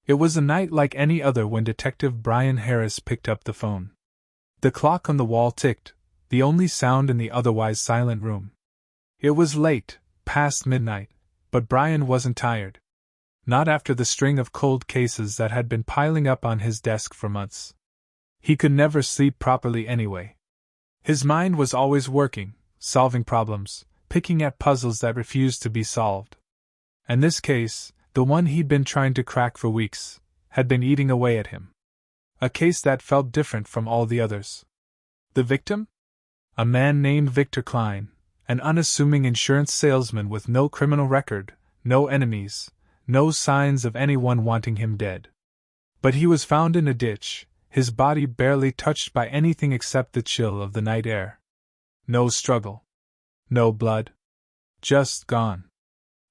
It was a night like any other when Detective Brian Harris picked up the phone. The clock on the wall ticked, the only sound in the otherwise silent room. It was late, past midnight, but Brian wasn't tired. Not after the string of cold cases that had been piling up on his desk for months. He could never sleep properly anyway. His mind was always working, solving problems, picking at puzzles that refused to be solved. And this case, the one he'd been trying to crack for weeks, had been eating away at him. A case that felt different from all the others. The victim? A man named Victor Klein, an unassuming insurance salesman with no criminal record, no enemies, no signs of anyone wanting him dead. But he was found in a ditch, his body barely touched by anything except the chill of the night air. No struggle. No blood. Just gone.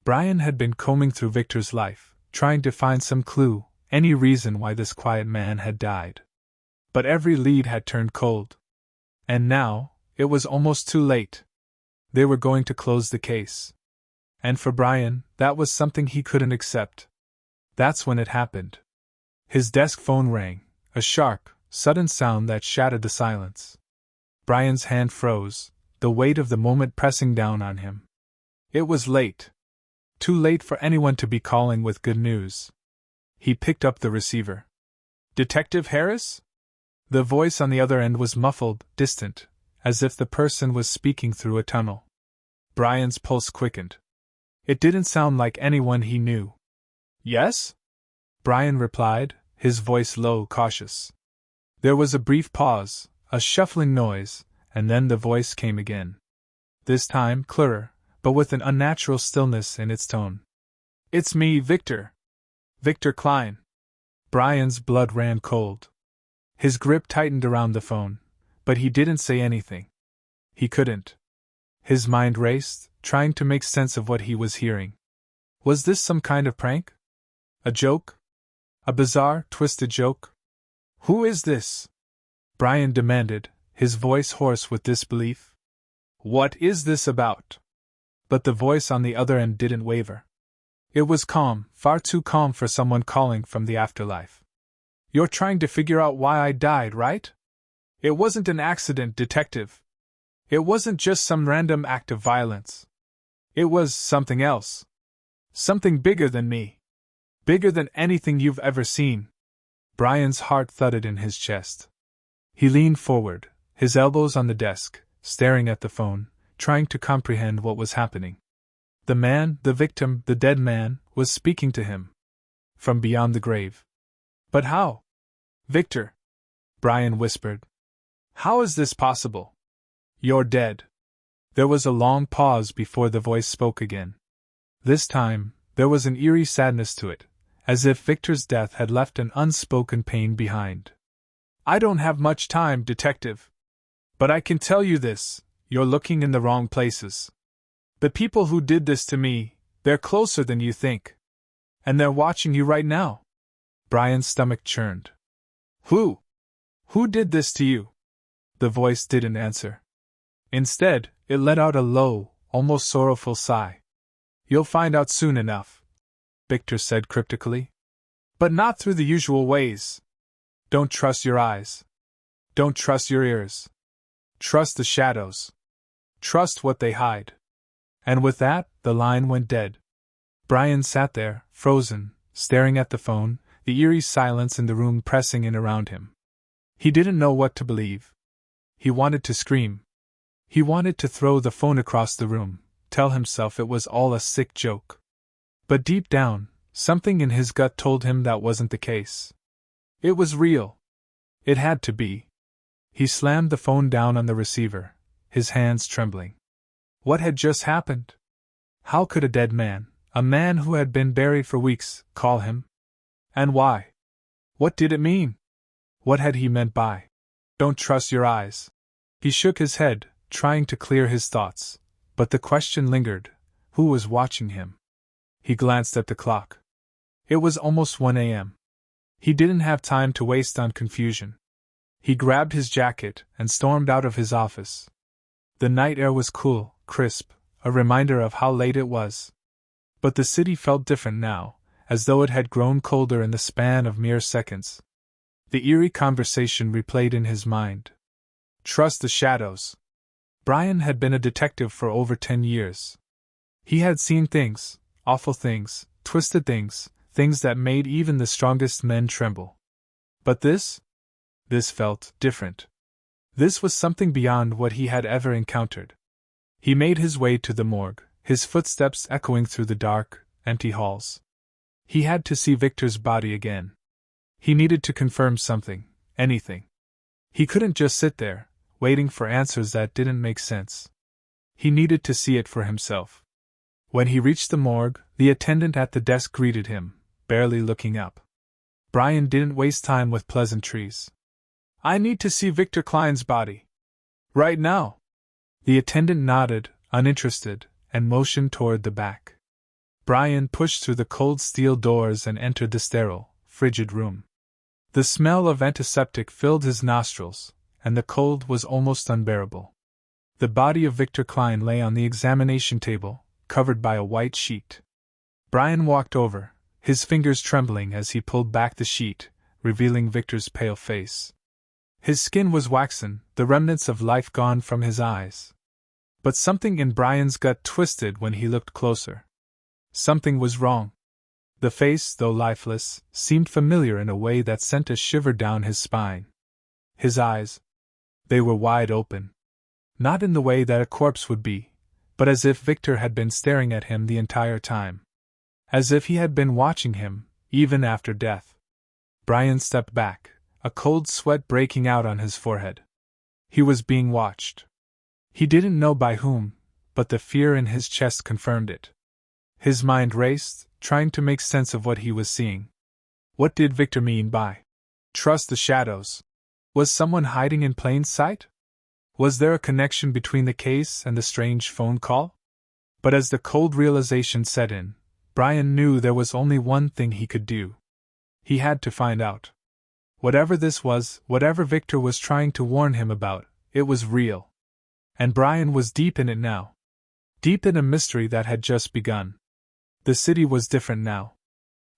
Brian had been combing through Victor's life, trying to find some clue, any reason why this quiet man had died. But every lead had turned cold. And now, it was almost too late. They were going to close the case. And for Brian, that was something he couldn't accept. That's when it happened. His desk phone rang, a sharp, sudden sound that shattered the silence. Brian's hand froze, the weight of the moment pressing down on him. It was late. Too late for anyone to be calling with good news. He picked up the receiver. Detective Harris? The voice on the other end was muffled, distant, as if the person was speaking through a tunnel. Brian's pulse quickened. It didn't sound like anyone he knew. Yes? Brian replied, his voice low, cautious. There was a brief pause, a shuffling noise, and then the voice came again. This time clearer, but with an unnatural stillness in its tone. It's me, Victor. Victor Klein. Brian's blood ran cold. His grip tightened around the phone, but he didn't say anything. He couldn't. His mind raced, trying to make sense of what he was hearing. Was this some kind of prank? A joke? A bizarre, twisted joke? Who is this? Brian demanded, his voice hoarse with disbelief. What is this about? But the voice on the other end didn't waver. It was calm, far too calm for someone calling from the afterlife. You're trying to figure out why I died, right? It wasn't an accident, detective. It wasn't just some random act of violence. It was something else. Something bigger than me. Bigger than anything you've ever seen. Brian's heart thudded in his chest. He leaned forward, his elbows on the desk, staring at the phone, trying to comprehend what was happening. The man, the victim, the dead man, was speaking to him. From beyond the grave. But how? Victor, Brian whispered. How is this possible? You're dead. There was a long pause before the voice spoke again. This time, there was an eerie sadness to it, as if Victor's death had left an unspoken pain behind. I don't have much time, detective. But I can tell you this, you're looking in the wrong places. The people who did this to me, they're closer than you think. And they're watching you right now. Brian's stomach churned. Who? Who did this to you? The voice didn't answer. Instead, it let out a low, almost sorrowful sigh. You'll find out soon enough, Victor said cryptically. But not through the usual ways. Don't trust your eyes. Don't trust your ears. Trust the shadows. Trust what they hide. And with that, the line went dead. Brian sat there, frozen, staring at the phone, the eerie silence in the room pressing in around him. He didn't know what to believe. He wanted to scream. He wanted to throw the phone across the room, tell himself it was all a sick joke. But deep down, something in his gut told him that wasn't the case. It was real. It had to be. He slammed the phone down on the receiver, his hands trembling. What had just happened? How could a dead man, a man who had been buried for weeks, call him? And why? What did it mean? What had he meant by, "Don't trust your eyes"? He shook his head, trying to clear his thoughts, but the question lingered, who was watching him? He glanced at the clock. It was almost 1 a.m. He didn't have time to waste on confusion. He grabbed his jacket and stormed out of his office. The night air was cool, crisp, a reminder of how late it was. But the city felt different now, as though it had grown colder in the span of mere seconds. The eerie conversation replayed in his mind. Trust the shadows. Brian had been a detective for over 10 years. He had seen things, awful things, twisted things, things that made even the strongest men tremble. But this felt different. This was something beyond what he had ever encountered. He made his way to the morgue, his footsteps echoing through the dark, empty halls. He had to see Victor's body again. He needed to confirm something, anything. He couldn't just sit there, waiting for answers that didn't make sense. He needed to see it for himself. When he reached the morgue, the attendant at the desk greeted him, barely looking up. Brian didn't waste time with pleasantries. I need to see Victor Klein's body. Right now. The attendant nodded, uninterested, and motioned toward the back. Brian pushed through the cold steel doors and entered the sterile, frigid room. The smell of antiseptic filled his nostrils, and the cold was almost unbearable. The body of Victor Klein lay on the examination table, covered by a white sheet. Brian walked over, his fingers trembling as he pulled back the sheet, revealing Victor's pale face. His skin was waxen, the remnants of life gone from his eyes. But something in Brian's gut twisted when he looked closer. Something was wrong. The face, though lifeless, seemed familiar in a way that sent a shiver down his spine. His eyes. They were wide open. Not in the way that a corpse would be, but as if Victor had been staring at him the entire time. As if he had been watching him, even after death. Brian stepped back, a cold sweat breaking out on his forehead. He was being watched. He didn't know by whom, but the fear in his chest confirmed it. His mind raced, trying to make sense of what he was seeing. What did Victor mean by trust the shadows? Was someone hiding in plain sight? Was there a connection between the case and the strange phone call? But as the cold realization set in, Brian knew there was only one thing he could do. He had to find out. Whatever this was, whatever Victor was trying to warn him about, it was real. And Brian was deep in it now. Deep in a mystery that had just begun. The city was different now.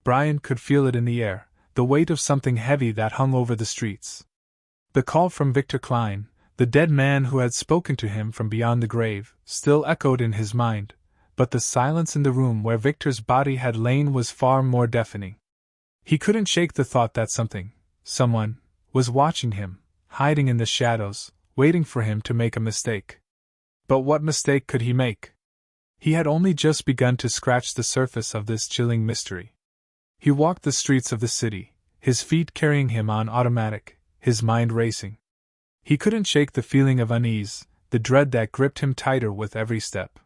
Brian could feel it in the air, the weight of something heavy that hung over the streets. The call from Victor Klein, the dead man who had spoken to him from beyond the grave, still echoed in his mind, but the silence in the room where Victor's body had lain was far more deafening. He couldn't shake the thought that someone, was watching him, hiding in the shadows, waiting for him to make a mistake. But what mistake could he make? He had only just begun to scratch the surface of this chilling mystery. He walked the streets of the city, his feet carrying him on automatic, his mind racing. He couldn't shake the feeling of unease, the dread that gripped him tighter with every step.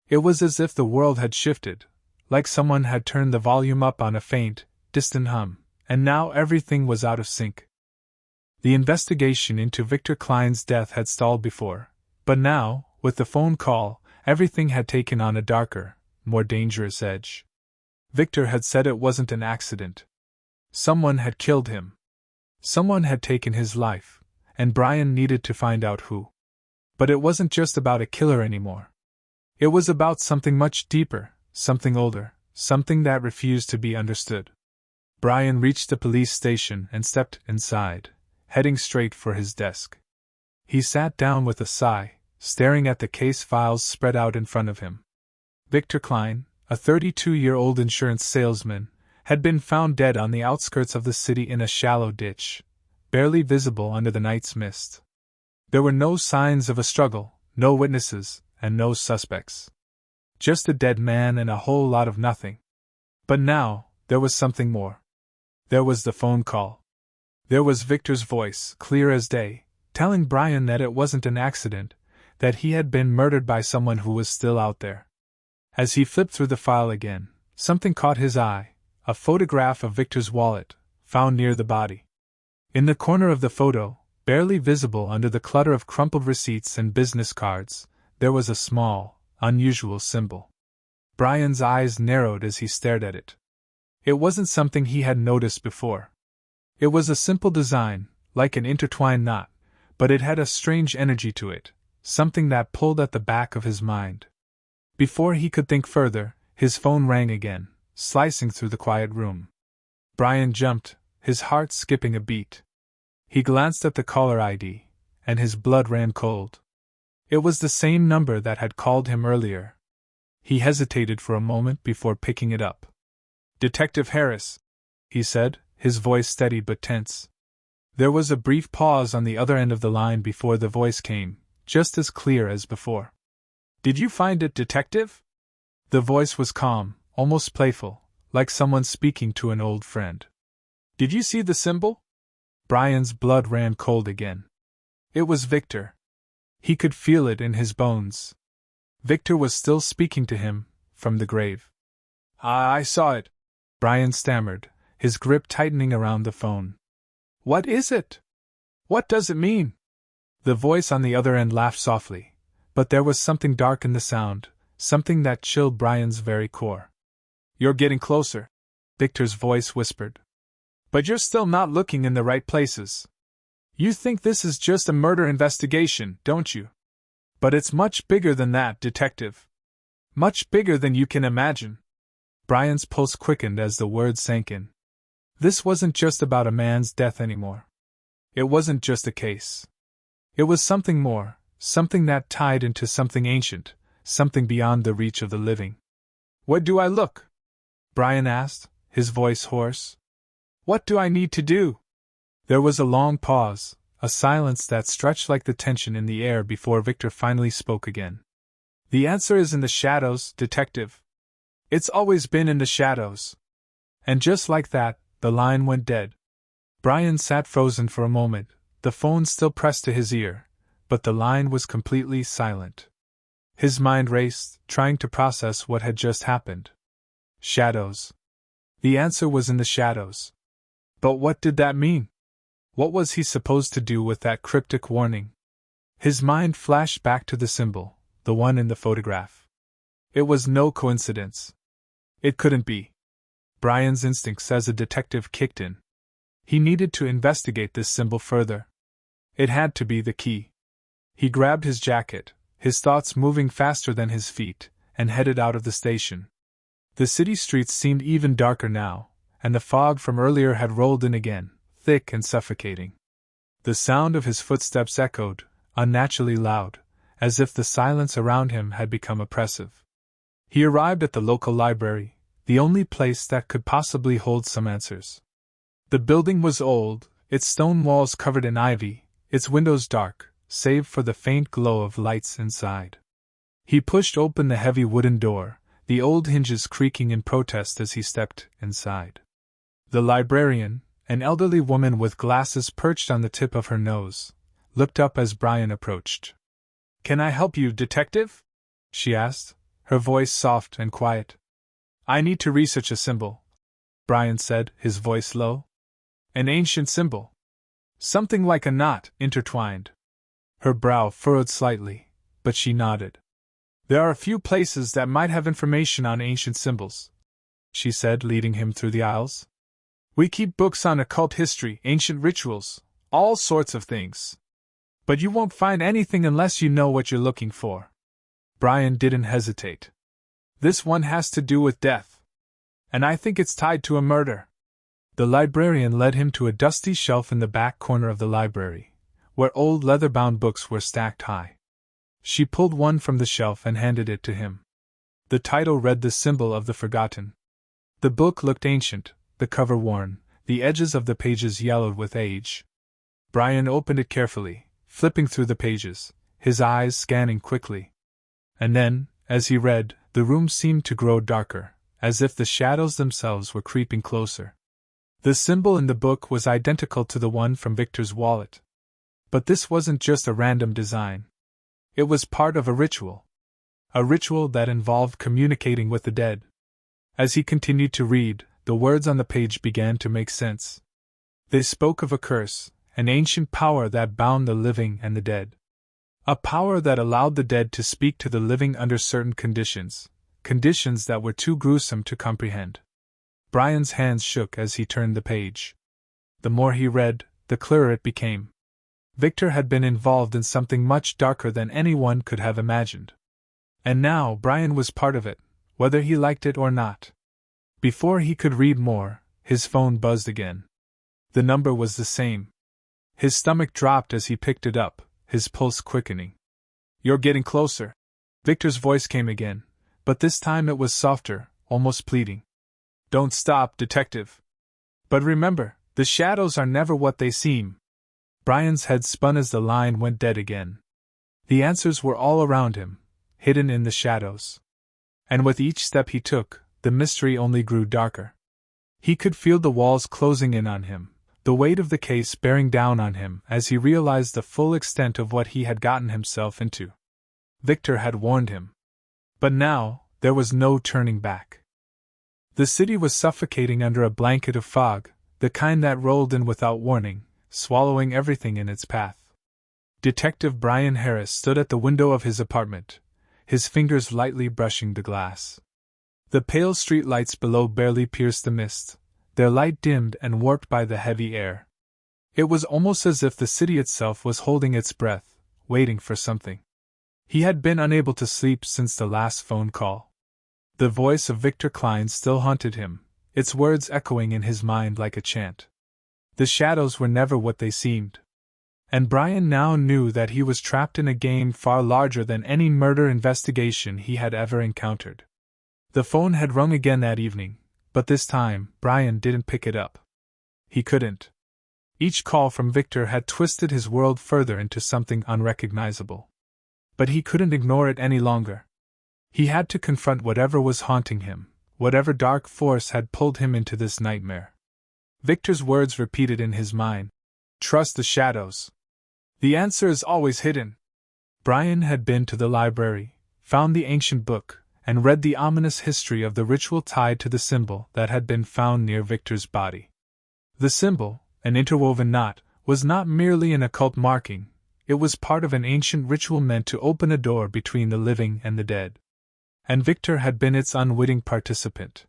It was as if the world had shifted, like someone had turned the volume up on a faint, distant hum, and now everything was out of sync. The investigation into Victor Klein's death had stalled before, but now, with the phone call, everything had taken on a darker, more dangerous edge. Victor had said it wasn't an accident. Someone had killed him. Someone had taken his life, and Brian needed to find out who. But it wasn't just about a killer anymore. It was about something much deeper, something older, something that refused to be understood. Brian reached the police station and stepped inside, heading straight for his desk. He sat down with a sigh, staring at the case files spread out in front of him. Victor Klein, a 32-year-old insurance salesman, had been found dead on the outskirts of the city in a shallow ditch, barely visible under the night's mist. There were no signs of a struggle, no witnesses, and no suspects. Just a dead man and a whole lot of nothing. But now, there was something more. There was the phone call. There was Victor's voice, clear as day, telling Brian that it wasn't an accident, that he had been murdered by someone who was still out there. As he flipped through the file again, something caught his eye, a photograph of Victor's wallet, found near the body. In the corner of the photo, barely visible under the clutter of crumpled receipts and business cards, there was a small, unusual symbol. Brian's eyes narrowed as he stared at it. It wasn't something he had noticed before. It was a simple design, like an intertwined knot, but it had a strange energy to it, something that pulled at the back of his mind. Before he could think further, his phone rang again, slicing through the quiet room. Brian jumped, his heart skipping a beat. He glanced at the caller ID, and his blood ran cold. It was the same number that had called him earlier. He hesitated for a moment before picking it up. "Detective Harris," he said, his voice steady but tense. There was a brief pause on the other end of the line before the voice came, just as clear as before. "Did you find it, Detective?" The voice was calm, almost playful, like someone speaking to an old friend. "Did you see the symbol?" Brian's blood ran cold again. It was Victor. He could feel it in his bones. Victor was still speaking to him, from the grave. I saw it," Brian stammered, his grip tightening around the phone. "What is it? What does it mean?" The voice on the other end laughed softly, but there was something dark in the sound, something that chilled Brian's very core. "You're getting closer," Victor's voice whispered. "But you're still not looking in the right places. You think this is just a murder investigation, don't you? But it's much bigger than that, Detective. Much bigger than you can imagine." Brian's pulse quickened as the words sank in. This wasn't just about a man's death anymore. It wasn't just a case. It was something more, something that tied into something ancient, something beyond the reach of the living. "Where do I look?" Brian asked, his voice hoarse. "What do I need to do?" There was a long pause, a silence that stretched like the tension in the air before Victor finally spoke again. "The answer is in the shadows, Detective. It's always been in the shadows." And just like that, the line went dead. Brian sat frozen for a moment, the phone still pressed to his ear, but the line was completely silent. His mind raced, trying to process what had just happened. Shadows. The answer was in the shadows. But what did that mean? What was he supposed to do with that cryptic warning? His mind flashed back to the symbol, the one in the photograph. It was no coincidence. It couldn't be. Brian's instincts as a detective kicked in. He needed to investigate this symbol further. It had to be the key. He grabbed his jacket, his thoughts moving faster than his feet, and headed out of the station. The city streets seemed even darker now, and the fog from earlier had rolled in again, thick and suffocating. The sound of his footsteps echoed, unnaturally loud, as if the silence around him had become oppressive. He arrived at the local library, the only place that could possibly hold some answers. The building was old, its stone walls covered in ivy, its windows dark, save for the faint glow of lights inside. He pushed open the heavy wooden door, the old hinges creaking in protest as he stepped inside. The librarian, an elderly woman with glasses perched on the tip of her nose, looked up as Brian approached. "Can I help you, Detective?" she asked, her voice soft and quiet. "I need to research a symbol," Brian said, his voice low. "An ancient symbol. Something like a knot, intertwined." Her brow furrowed slightly, but she nodded. "There are a few places that might have information on ancient symbols," she said, leading him through the aisles. "We keep books on occult history, ancient rituals, all sorts of things. But you won't find anything unless you know what you're looking for." Brian didn't hesitate. "This one has to do with death. And I think it's tied to a murder." The librarian led him to a dusty shelf in the back corner of the library, where old leather-bound books were stacked high. She pulled one from the shelf and handed it to him. The title read "The Symbol of the Forgotten." The book looked ancient, the cover worn, the edges of the pages yellowed with age. Brian opened it carefully, flipping through the pages, his eyes scanning quickly. And then, as he read, the room seemed to grow darker, as if the shadows themselves were creeping closer. The symbol in the book was identical to the one from Victor's wallet. But this wasn't just a random design. It was part of a ritual. A ritual that involved communicating with the dead. As he continued to read, the words on the page began to make sense. They spoke of a curse, an ancient power that bound the living and the dead. A power that allowed the dead to speak to the living under certain conditions, conditions that were too gruesome to comprehend. Brian's hands shook as he turned the page. The more he read, the clearer it became. Victor had been involved in something much darker than anyone could have imagined. And now Brian was part of it, whether he liked it or not. Before he could read more, his phone buzzed again. The number was the same. His stomach dropped as he picked it up, his pulse quickening. "You're getting closer." Victor's voice came again, but this time it was softer, almost pleading. "Don't stop, detective. But remember, the shadows are never what they seem." Brian's head spun as the line went dead again. The answers were all around him, hidden in the shadows. And with each step he took, the mystery only grew darker. He could feel the walls closing in on him, the weight of the case bearing down on him as he realized the full extent of what he had gotten himself into. Victor had warned him. But now, there was no turning back. The city was suffocating under a blanket of fog, the kind that rolled in without warning, swallowing everything in its path. Detective Brian Harris stood at the window of his apartment, his fingers lightly brushing the glass. The pale street lights below barely pierced the mist, their light dimmed and warped by the heavy air. It was almost as if the city itself was holding its breath, waiting for something. He had been unable to sleep since the last phone call. The voice of Victor Klein still haunted him, its words echoing in his mind like a chant. The shadows were never what they seemed. And Brian now knew that he was trapped in a game far larger than any murder investigation he had ever encountered. The phone had rung again that evening, but this time, Brian didn't pick it up. He couldn't. Each call from Victor had twisted his world further into something unrecognizable. But he couldn't ignore it any longer. He had to confront whatever was haunting him, whatever dark force had pulled him into this nightmare. Victor's words repeated in his mind. "Trust the shadows. The answer is always hidden." Brian had been to the library, found the ancient book, and read the ominous history of the ritual tied to the symbol that had been found near Victor's body. The symbol, an interwoven knot, was not merely an occult marking, it was part of an ancient ritual meant to open a door between the living and the dead. And Victor had been its unwitting participant.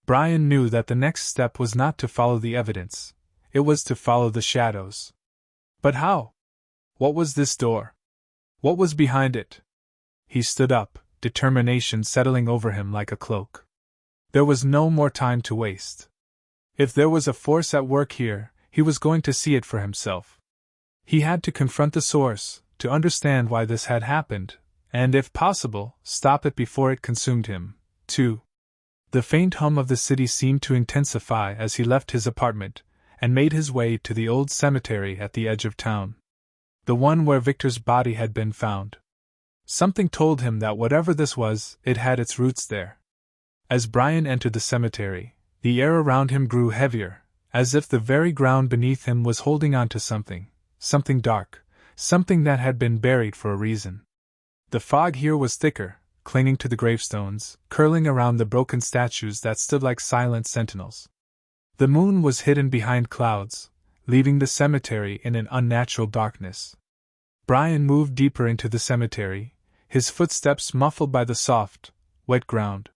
Brian knew that the next step was not to follow the evidence, it was to follow the shadows. But how? What was this door? What was behind it? He stood up, determination settling over him like a cloak. There was no more time to waste. If there was a force at work here, he was going to see it for himself. He had to confront the source, to understand why this had happened, and if possible, stop it before it consumed him, too. The faint hum of the city seemed to intensify as he left his apartment, and made his way to the old cemetery at the edge of town. The one where Victor's body had been found. Something told him that whatever this was, it had its roots there. As Brian entered the cemetery, the air around him grew heavier, as if the very ground beneath him was holding on to something dark, something that had been buried for a reason. The fog here was thicker, clinging to the gravestones, curling around the broken statues that stood like silent sentinels. The moon was hidden behind clouds, leaving the cemetery in an unnatural darkness. Brian moved deeper into the cemetery, his footsteps muffled by the soft, wet ground.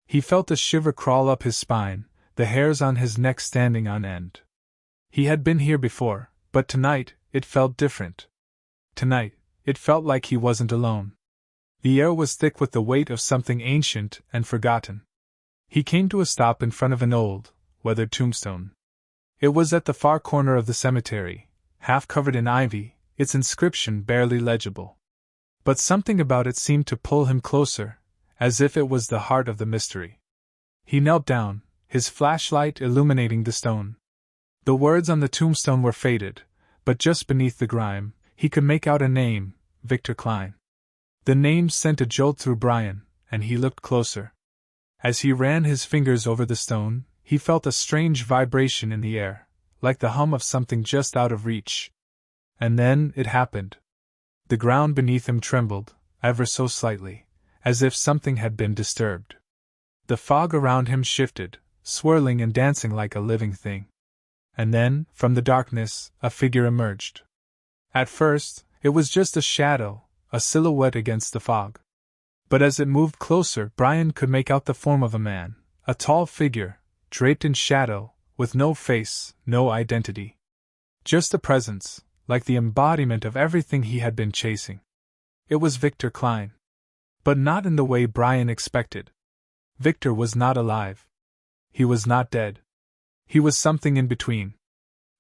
He felt a shiver crawl up his spine, the hairs on his neck standing on end. He had been here before, but tonight, it felt different. Tonight, it felt like he wasn't alone. The air was thick with the weight of something ancient and forgotten. He came to a stop in front of an old, weathered tombstone. It was at the far corner of the cemetery, half covered in ivy, its inscription barely legible. But something about it seemed to pull him closer, as if it was the heart of the mystery. He knelt down, his flashlight illuminating the stone. The words on the tombstone were faded, but just beneath the grime, he could make out a name, Victor Klein. The name sent a jolt through Brian, and he looked closer. As he ran his fingers over the stone, he felt a strange vibration in the air, like the hum of something just out of reach. And then it happened. The ground beneath him trembled, ever so slightly, as if something had been disturbed. The fog around him shifted, swirling and dancing like a living thing. And then, from the darkness, a figure emerged. At first, it was just a shadow, a silhouette against the fog. But as it moved closer, Brian could make out the form of a man, a tall figure, draped in shadow, with no face, no identity. Just a presence, like the embodiment of everything he had been chasing. It was Victor Klein. But not in the way Brian expected. Victor was not alive. He was not dead. He was something in between.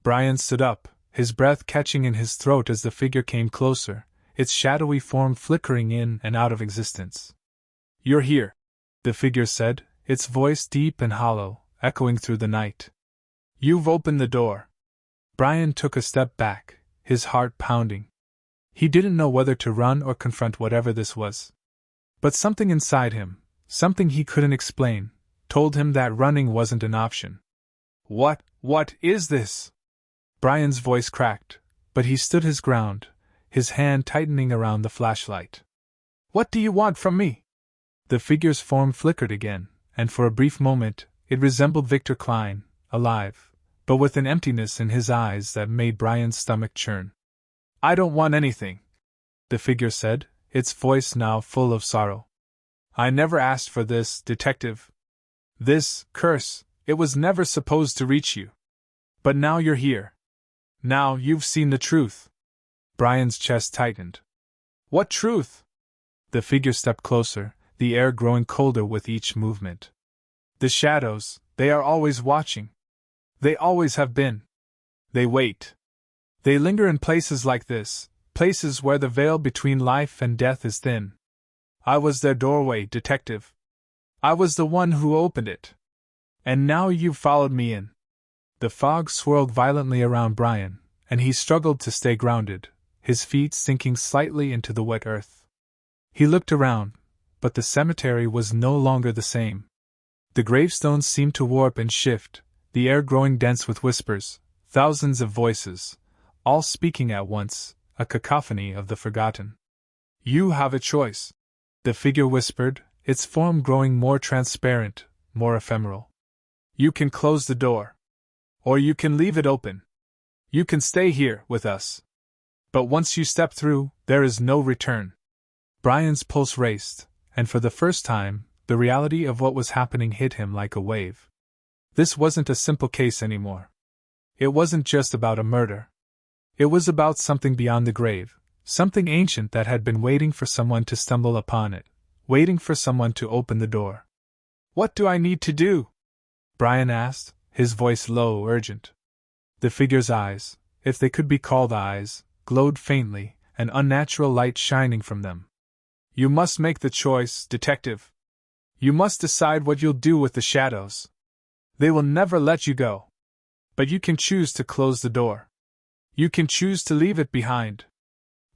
Brian stood up, his breath catching in his throat as the figure came closer, its shadowy form flickering in and out of existence. "You're here," the figure said, its voice deep and hollow, echoing through the night. "You've opened the door." Brian took a step back, his heart pounding. He didn't know whether to run or confront whatever this was. But something inside him, something he couldn't explain, told him that running wasn't an option. What is this?" Brian's voice cracked, but he stood his ground, his hand tightening around the flashlight. "What do you want from me?" The figure's form flickered again, and for a brief moment, it resembled Victor Klein, alive, but with an emptiness in his eyes that made Brian's stomach churn. "I don't want anything," the figure said, its voice now full of sorrow. "I never asked for this, detective. This curse, it was never supposed to reach you. But now you're here. Now you've seen the truth." Brian's chest tightened. "What truth?" The figure stepped closer, the air growing colder with each movement. "The shadows, they are always watching. They always have been. They wait. They linger in places like this, places where the veil between life and death is thin. I was their doorway, detective. I was the one who opened it. And now you've followed me in." The fog swirled violently around Brian, and he struggled to stay grounded, his feet sinking slightly into the wet earth. He looked around, but the cemetery was no longer the same. The gravestones seemed to warp and shift, the air growing dense with whispers, thousands of voices, all speaking at once, a cacophony of the forgotten. "You have a choice," the figure whispered, its form growing more transparent, more ephemeral. "You can close the door. Or you can leave it open. You can stay here with us. But once you step through, there is no return." Brian's pulse raced, and for the first time, the reality of what was happening hit him like a wave. This wasn't a simple case anymore. It wasn't just about a murder. It was about something beyond the grave, something ancient that had been waiting for someone to stumble upon it, waiting for someone to open the door. "What do I need to do?" Brian asked, his voice low, urgent. The figure's eyes, if they could be called eyes, glowed faintly, an unnatural light shining from them. "You must make the choice, detective. You must decide what you'll do with the shadows. They will never let you go. But you can choose to close the door. You can choose to leave it behind."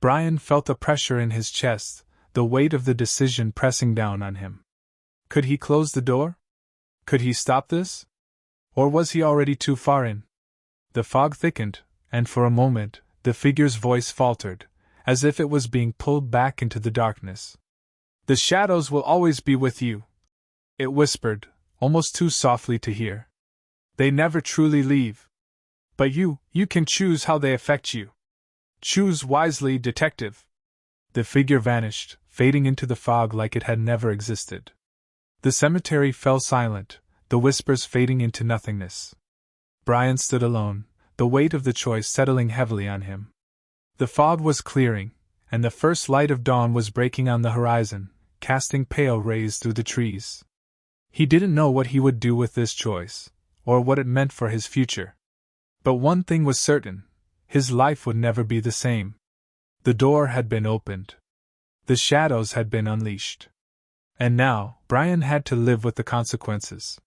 Brian felt the pressure in his chest, the weight of the decision pressing down on him. Could he close the door? Could he stop this? Or was he already too far in? The fog thickened, and for a moment, the figure's voice faltered, as if it was being pulled back into the darkness. "The shadows will always be with you," it whispered, almost too softly to hear. "They never truly leave. But you can choose how they affect you. Choose wisely, detective." The figure vanished, fading into the fog like it had never existed. The cemetery fell silent, the whispers fading into nothingness. Brian stood alone, the weight of the choice settling heavily on him. The fog was clearing, and the first light of dawn was breaking on the horizon, casting pale rays through the trees. He didn't know what he would do with this choice, or what it meant for his future. But one thing was certain: his life would never be the same. The door had been opened. The shadows had been unleashed. And now, Brian had to live with the consequences.